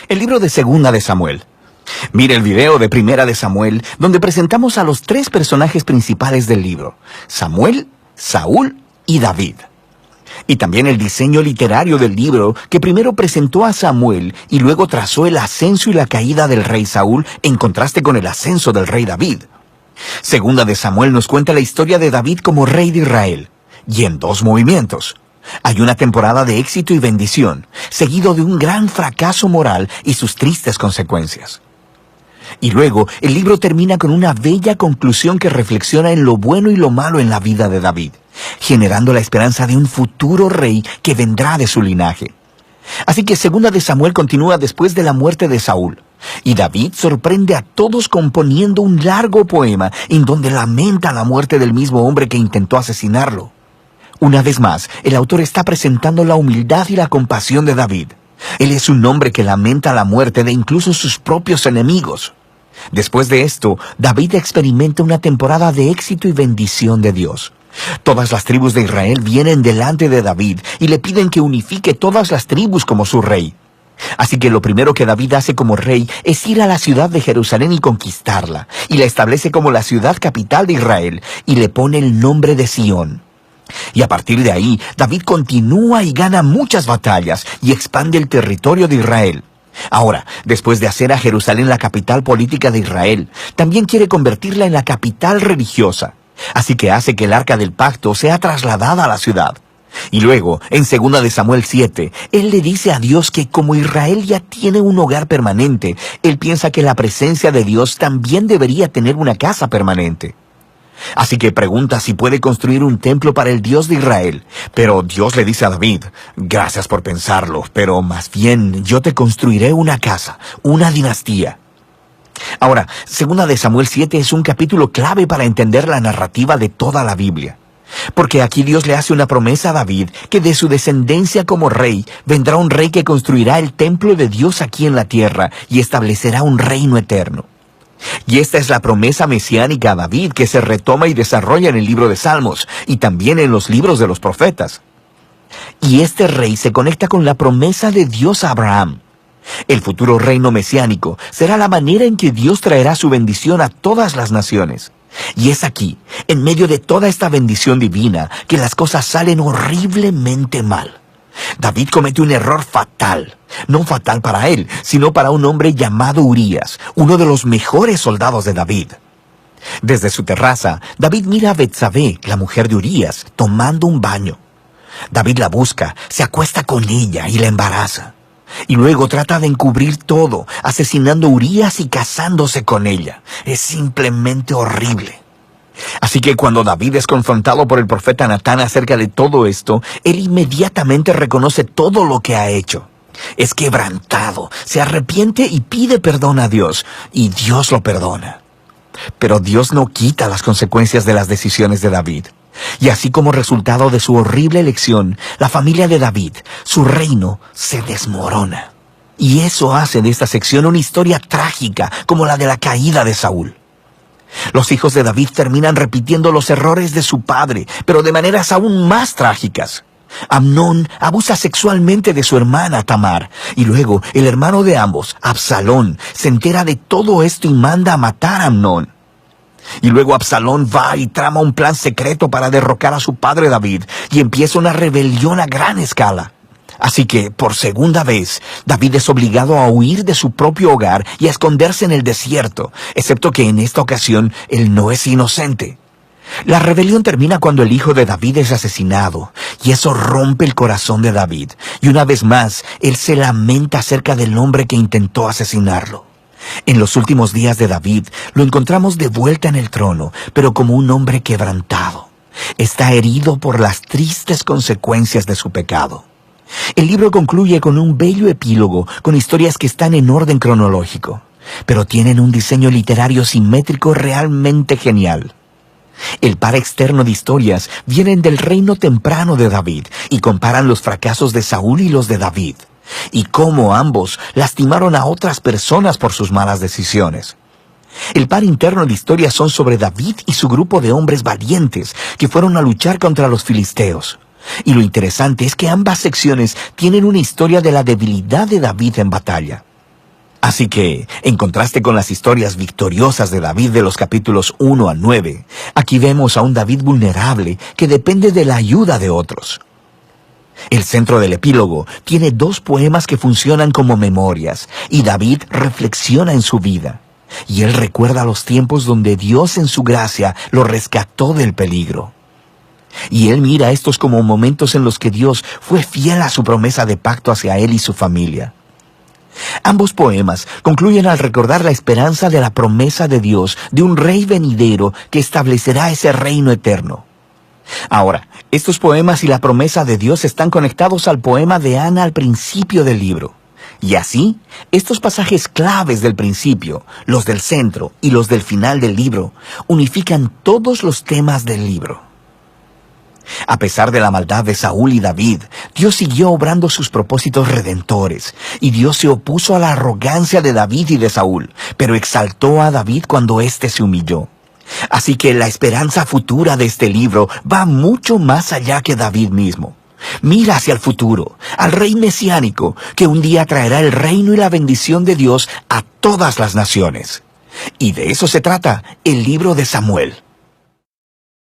el libro de Segunda de Samuel. Mire el video de Primera de Samuel, donde presentamos a los tres personajes principales del libro: Samuel, Saúl y David. Y también el diseño literario del libro, que primero presentó a Samuel y luego trazó el ascenso y la caída del rey Saúl en contraste con el ascenso del rey David. Segunda de Samuel nos cuenta la historia de David como rey de Israel, y en dos movimientos. Hay una temporada de éxito y bendición, seguido de un gran fracaso moral y sus tristes consecuencias. Y luego, el libro termina con una bella conclusión que reflexiona en lo bueno y lo malo en la vida de David, generando la esperanza de un futuro rey que vendrá de su linaje. Así que Segunda de Samuel continúa después de la muerte de Saúl, y David sorprende a todos componiendo un largo poema en donde lamenta la muerte del mismo hombre que intentó asesinarlo. Una vez más, el autor está presentando la humildad y la compasión de David. Él es un hombre que lamenta la muerte de incluso sus propios enemigos. Después de esto, David experimenta una temporada de éxito y bendición de Dios. Todas las tribus de Israel vienen delante de David y le piden que unifique todas las tribus como su rey. Así que lo primero que David hace como rey es ir a la ciudad de Jerusalén y conquistarla, y la establece como la ciudad capital de Israel, y le pone el nombre de Sión. Y a partir de ahí, David continúa y gana muchas batallas y expande el territorio de Israel. Ahora, después de hacer a Jerusalén la capital política de Israel, también quiere convertirla en la capital religiosa. Así que hace que el Arca del Pacto sea trasladada a la ciudad. Y luego, en 2 de Samuel 7, él le dice a Dios que como Israel ya tiene un hogar permanente, él piensa que la presencia de Dios también debería tener una casa permanente. Así que pregunta si puede construir un templo para el Dios de Israel. Pero Dios le dice a David: gracias por pensarlo, pero más bien yo te construiré una casa, una dinastía. Ahora, 2 de Samuel 7 es un capítulo clave para entender la narrativa de toda la Biblia. Porque aquí Dios le hace una promesa a David que de su descendencia como rey vendrá un rey que construirá el templo de Dios aquí en la tierra y establecerá un reino eterno. Y esta es la promesa mesiánica a David que se retoma y desarrolla en el libro de Salmos y también en los libros de los profetas. Y este rey se conecta con la promesa de Dios a Abraham. El futuro reino mesiánico será la manera en que Dios traerá su bendición a todas las naciones. Y es aquí, en medio de toda esta bendición divina, que las cosas salen horriblemente mal. David comete un error fatal, no fatal para él, sino para un hombre llamado Urías, uno de los mejores soldados de David. Desde su terraza, David mira a Betsabé, la mujer de Urías, tomando un baño. David la busca, se acuesta con ella y la embaraza. Y luego trata de encubrir todo, asesinando a Urías y casándose con ella. Es simplemente horrible. Así que cuando David es confrontado por el profeta Natán acerca de todo esto, él inmediatamente reconoce todo lo que ha hecho. Es quebrantado, se arrepiente y pide perdón a Dios, y Dios lo perdona. Pero Dios no quita las consecuencias de las decisiones de David. Y así como resultado de su horrible elección, la familia de David, su reino, se desmorona. Y eso hace de esta sección una historia trágica, como la de la caída de Saúl. Los hijos de David terminan repitiendo los errores de su padre, pero de maneras aún más trágicas. Amnón abusa sexualmente de su hermana Tamar, y luego el hermano de ambos, Absalón, se entera de todo esto y manda a matar a Amnón. Y luego Absalón va y trama un plan secreto para derrocar a su padre David, y empieza una rebelión a gran escala. Así que, por segunda vez, David es obligado a huir de su propio hogar y a esconderse en el desierto, excepto que en esta ocasión él no es inocente. La rebelión termina cuando el hijo de David es asesinado, y eso rompe el corazón de David, y una vez más, él se lamenta acerca del hombre que intentó asesinarlo. En los últimos días de David, lo encontramos de vuelta en el trono, pero como un hombre quebrantado. Está herido por las tristes consecuencias de su pecado. El libro concluye con un bello epílogo, con historias que están en orden cronológico, pero tienen un diseño literario simétrico realmente genial. El par externo de historias vienen del reino temprano de David y comparan los fracasos de Saúl y los de David, y cómo ambos lastimaron a otras personas por sus malas decisiones. El par interno de historias son sobre David y su grupo de hombres valientes que fueron a luchar contra los filisteos. Y lo interesante es que ambas secciones tienen una historia de la debilidad de David en batalla. Así que, en contraste con las historias victoriosas de David de los capítulos 1 al 9, aquí vemos a un David vulnerable que depende de la ayuda de otros. El centro del epílogo tiene 2 poemas que funcionan como memorias, y David reflexiona en su vida. Y él recuerda los tiempos donde Dios en su gracia lo rescató del peligro. Y él mira estos como momentos en los que Dios fue fiel a su promesa de pacto hacia él y su familia. Ambos poemas concluyen al recordar la esperanza de la promesa de Dios de un rey venidero que establecerá ese reino eterno. Ahora, estos poemas y la promesa de Dios están conectados al poema de Ana al principio del libro. Y así, estos pasajes claves del principio, los del centro y los del final del libro, unifican todos los temas del libro. A pesar de la maldad de Saúl y David, Dios siguió obrando sus propósitos redentores, y Dios se opuso a la arrogancia de David y de Saúl, pero exaltó a David cuando éste se humilló. Así que la esperanza futura de este libro va mucho más allá que David mismo. Mira hacia el futuro, al rey mesiánico, que un día traerá el reino y la bendición de Dios a todas las naciones. Y de eso se trata el libro de Samuel.